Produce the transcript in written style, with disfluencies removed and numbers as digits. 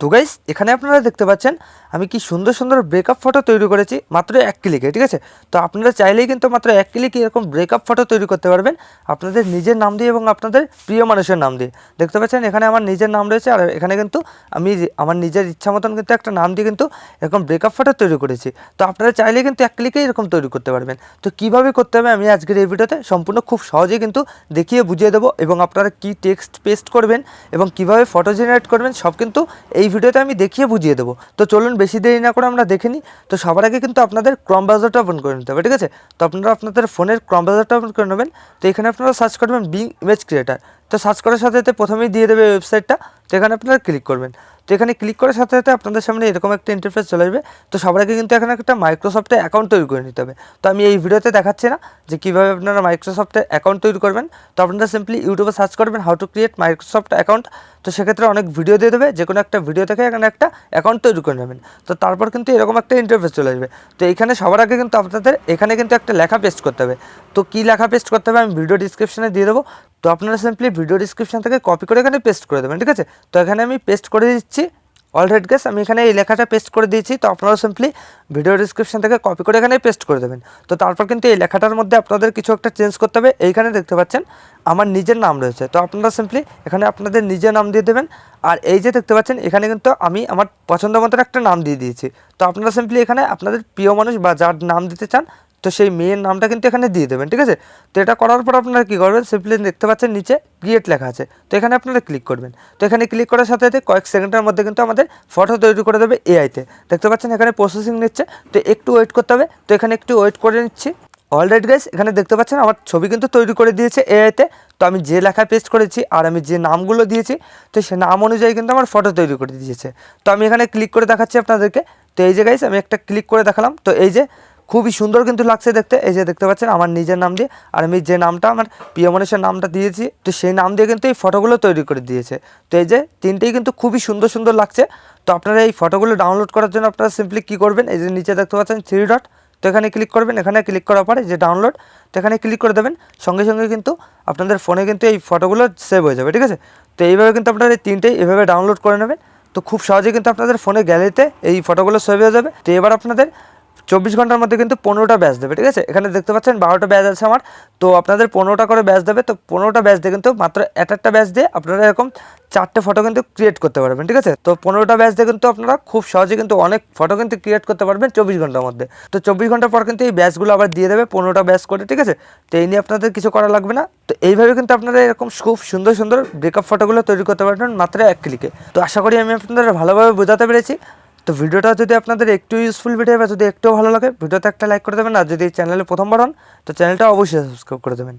তো গাইস এখানে আপনারা দেখতে পাচ্ছেন আমি কি সুন্দর সুন্দর ব্রেকআপ ফটো তৈরি করেছি মাত্র এক ক্লিকে, ঠিক আছে। তো আপনারা চাইলেই কিন্তু মাত্র এক ক্লিকে এরকম ব্রেকআপ ফটো তৈরি করতে পারবেন আপনাদের নিজের নাম দিয়ে এবং আপনাদের প্রিয় মানুষের নাম দিয়ে। দেখতে পাচ্ছেন এখানে আমার নিজের নাম রয়েছে, আর এখানে কিন্তু আমি আমার নিজের ইচ্ছা মতন কিন্তু একটা নাম দিয়ে কিন্তু এরকম ব্রেকআপ ফটো তৈরি করেছি। তো আপনারা চাইলেই কিন্তু এক ক্লিকেই এরকম তৈরি করতে পারবেন। তো কীভাবে করতে হবে আমি আজকের এই ভিডিওতে সম্পূর্ণ খুব সহজেই কিন্তু দেখিয়ে বুঝিয়ে দেবো, এবং আপনারা কী টেক্সট পেস্ট করবেন এবং কীভাবে ফটো জেনারেট করবেন সব কিন্তু এই ভিডিওতে আমি দেখিয়ে বুঝিয়ে দেবো। তো চলুন বেশি দেরি না করে আমরা দেখে নিই। তো সবার আগে কিন্তু আপনাদের ক্রম ব্রাউজারটা ওপেন করে নিতে হবে, ঠিক আছে। তো আপনারা আপনাদের ফোনের ক্রম ব্রাউজারটা ওপেন করে নেবেন। তো এখানে আপনারা সার্চ করবেন বিং ইমেজ ক্রিয়েটার। তো সার্চ করার সাথে সাথে প্রথমেই দিয়ে দেবে ওয়েবসাইটটা। তো এখানে আপনারা ক্লিক করবেন। তো এখানে ক্লিক করার সাথে সাথে আপনাদের সামনে এরকম একটা ইন্টারফেস চলে আসবে। তো সবার আগে কিন্তু এখানে একটা মাইক্রোসফটে অ্যাকাউন্ট তৈরি করে নিতে হবে। তো আমি এই ভিডিওতে দেখাচ্ছি না যে কীভাবে আপনারা মাইক্রোসফটে অ্যাকাউন্ট তৈরি করবেন। তো আপনারা সিম্পলি ইউটিউবে সার্চ করবেন how to create Microsoft account. তো সেক্ষেত্রে অনেক ভিডিও দিয়ে দেবে, যে কোনো একটা ভিডিও থেকে এখানে একটা অ্যাকাউন্ট তৈরি করে নেবেন। তো তারপর কিন্তু এরকম একটা ইন্টারফেস চলে আসবে। তো এখানে সবার আগে কিন্তু আপনাদের এখানে কিন্তু একটা লেখা পেস্ট করতে হবে। তো কী লেখা পেস্ট করতে হবে আমি ভিডিও ডিসক্রিপশনে দিয়ে দেবো। তো আপনারা সিম্পলি ভিডিও ডিসক্রিপশন থেকে কপি করে এখানে পেস্ট করে দেবেন, ঠিক আছে। তো এখানে আমি পেস্ট করে দিচ্ছি। অলরাইট গাইস আমি এখানে এই লেখাটা পেস্ট করে দিয়েছি। তো আপনারা সিম্পলি ভিডিও ডিসক্রিপশন থেকে কপি করে এখানে পেস্ট করে দেবেন। তো তারপর কিন্তু এই লেখাটার মধ্যে আপনাদের কিছু একটা চেঞ্জ করতে হবে। এইখানে দেখতে পাচ্ছেন আমার নিজের নাম রয়েছে। তো আপনারা সিম্পলি এখানে আপনাদের নিজের নাম দিয়ে দেবেন। আর এই যে দেখতে পাচ্ছেন এখানে কিন্তু আমি আমার পছন্দ মতো একটা নাম দিয়ে দিয়েছি। তো আপনারা সিম্পলি এখানে আপনাদের প্রিয় মানুষ বা যার নাম দিতে চান তো সেই মেয়ের নামটা কিন্তু এখানে দিয়ে দেবেন, ঠিক আছে। তো এটা করার পর আপনারা কী করবেন, সিম্পলি দেখতে পাচ্ছেন নিচে ক্রিয়েট লেখা আছে। তো এখানে আপনারা ক্লিক করবেন। তো এখানে ক্লিক করার সাথে সাথে কয়েক সেকেন্ডের মধ্যে কিন্তু আমাদের ফটো তৈরি করে দেবে এআইতে। দেখতে পাচ্ছেন এখানে প্রসেসিং নিচ্ছে, তো একটু ওয়েট করতে হবে। তো এখানে একটু ওয়েট করে নিচ্ছি। অলরাইট গাইস এখানে দেখতে পাচ্ছেন আমার ছবি কিন্তু তৈরি করে দিয়েছে এআইতে। তো আমি যে লেখা পেস্ট করেছি আর আমি যে নামগুলো দিয়েছি তো সে নাম অনুযায়ী কিন্তু আমার ফটো তৈরি করে দিয়েছে। তো আমি এখানে ক্লিক করে দেখাচ্ছি আপনাদেরকে। তো এই যে গাইস আমি একটা ক্লিক করে দেখালাম। তো এই যে খুবই সুন্দর কিন্তু লাগছে দেখতে। এই যে দেখতে পাচ্ছেন আমার নিজের নাম দিয়ে আর আমি যে নামটা আমার প্রিয় মানুষের নামটা দিয়েছি তো সেই নাম দিয়ে কিন্তু এই ফটোগুলো তৈরি করে দিয়েছে। তো এই যে তিনটেই কিন্তু খুবই সুন্দর সুন্দর লাগছে। তো আপনারা এই ফটোগুলো ডাউনলোড করার জন্য আপনারা সিম্পলি কী করবেন, এই যে নিচে দেখতে পাচ্ছেন থ্রি ডট। তো এখানে ক্লিক করবেন। এখানে ক্লিক করার পরে যে ডাউনলোড, তো এখানে ক্লিক করে দেবেন। সঙ্গে সঙ্গে কিন্তু আপনাদের ফোনে কিন্তু এই ফটোগুলো সেভ হয়ে যাবে, ঠিক আছে। তো এইভাবে কিন্তু আপনারা এই তিনটেই এভাবে ডাউনলোড করে নেবেন। তো খুব সহজে কিন্তু আপনাদের ফোনে গ্যালারিতে এই ফটোগুলো সেভ হয়ে যাবে। তো এবার আপনাদের 24 ঘন্টার মধ্যে কিন্তু 15টা ব্যাচ দেবে, ঠিক আছে। এখানে দেখতে পাচ্ছেন 12টা ব্যাচ আছে আমার। তো আপনাদের 15টা করে ব্যাচ দেবে। তো 15টা ব্যাচ দিয়ে কিন্তু মাত্র একটা ব্যাচ দিয়ে আপনারা এরকম 4টে ফটো কিন্তু ক্রিয়েট করতে পারবেন, ঠিক আছে। তো 15টা ব্যাচ দিয়ে কিন্তু আপনারা খুব সহজে কিন্তু অনেক ফটো কিন্তু ক্রিয়েট করতে পারবেন 24 ঘন্টার মধ্যে। তো 24 ঘন্টা পর কিন্তু এই ব্যাচগুলো আবার দিয়ে দেবে 15টা ব্যাচ করে, ঠিক আছে। তো এই নিয়ে আপনাদের কিছু করা লাগবে না। তো এইভাবে কিন্তু আপনারা এরকম খুব সুন্দর সুন্দর ব্রেকআপ ফটোগুলো তৈরি করতে পারবেন মাত্র এক ক্লিকে। তো আশা করি আমি আপনাদের ভালোভাবে বোঝাতে পেরেছি। তো ভিডিওটা যদি আপনাদের একটু ইউজফুল ভিডিও বা যদি একটু ভালো লাগে ভিডিওতে একটা লাইক করে দেবেন। আর যদি চ্যানেলে প্রথমবার হন তো চ্যানেলটা অবশ্যই সাবস্ক্রাইব করে দেবেন।